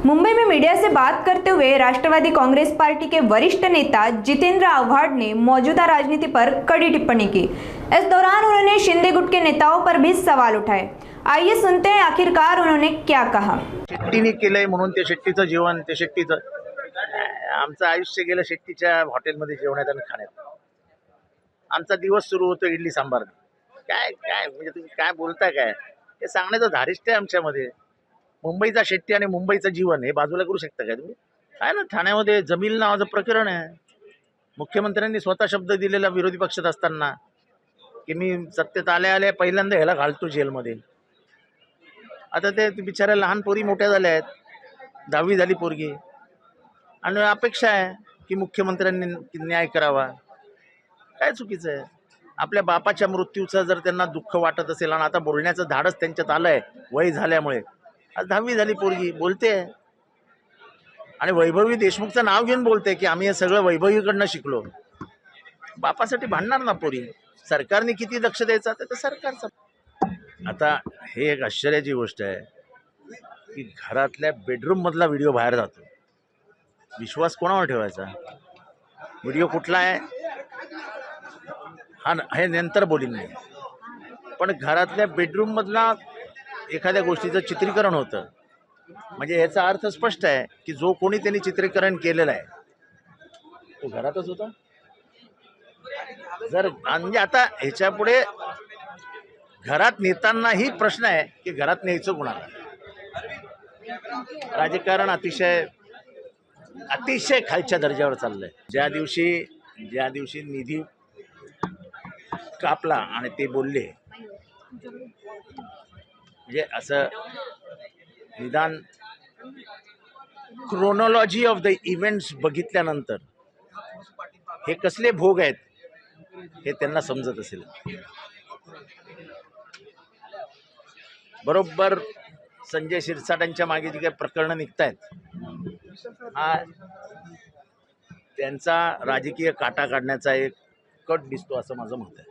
मुंबई में मीडिया से बात करते हुए राष्ट्रवादी कांग्रेस पार्टी के वरिष्ठ नेता जितेंद्र आव्हाड ने मौजूदा राजनीति पर कड़ी टिप्पणी की। इस दौरान उन्होंने शिंदे गुट के नेताओं पर भी सवाल उठाए। आइए सुनते हैं आखिरकार उन्होंने क्या कहा। शेट्टीने केलंय म्हणून ते शेट्टीचं जेवण, ते शेट्टीचं आमचं आयुष्य गेलं शेट्टीच्या हॉटेलमध्ये जेवण्यात आणि खाण्यात। आमचा दिवस सुरू होतो इडली सांबार। काय काय म्हणजे तुम्ही काय बोलता काय, हे सांगण्याचं धारिष्ट्य आहे आमच्यामध्ये। मुंबईचा शेट्टी आणि मुंबईचं जीवन हे बाजूला करू शकता का तुम्ही? काय ना, ठाण्यामध्ये जमील नावाचं प्रकरण आहे। मुख्यमंत्र्यांनी स्वतः शब्द दिलेला विरोधी पक्षात असताना की मी सत्तेत आल्या आल्या पहिल्यांदा ह्याला घालतो जेलमध्ये। आता ते बिचाऱ्या लहान पोरी मोठ्या झाल्या आहेत, 10वी झाली पोरगी, आणि अपेक्षा आहे की मुख्यमंत्र्यांनी न्याय करावा। काय चुकीचं आहे? आपल्या बापाच्या मृत्यूचं जर त्यांना दुःख वाटत असेल आणि आता बोलण्याचं धाडस त्यांच्यात आलंय वय झाल्यामुळे, आज 10वी झाली पोरगी बोलते आणि वैभवी देशमुखचं नाव घेऊन बोलते की आम्ही हे सगळं वैभवीकडनं शिकलो। बापासाठी भांडणार ना पोरी। सरकारने किती लक्ष द्यायचं ते सरकारचं। आता हे एक आश्चर्याची गोष्ट आहे की घरातल्या बेडरूम मधला व्हिडिओ बाहेर जातो। विश्वास कोणावर ठेवायचा? व्हिडिओ कुठला आहे हा हे नंतर बोलीन मी, पण घरातल्या बेडरूम मधला एखाद्या गोष्टीचं चित्रीकरण होतं म्हणजे याचा अर्थ स्पष्ट आहे की जो कोणी त्यांनी चित्रीकरण केलेलं आहे तो घरातच होता। जर म्हणजे आता ह्याच्या पुढे घरात नेतानाही प्रश्न आहे की घरात न्यायचं कोणाला। राजकारण अतिशय खालच्या दर्जावर चाललंय। ज्या दिवशी निधी कापला आणि ते बोलले म्हणजे असं निदान क्रोनॉलॉजी ऑफ द इव्हेंट्स बघितल्यानंतर हे कसले भोग आहेत हे त्यांना समजत असेल। बरोबर संजय शिरसाटांच्या मागे जी काही प्रकरणं निघतायत हा त्यांचा राजकीय काटा काढण्याचा एक कट दिसतो असं माझं मत आहे।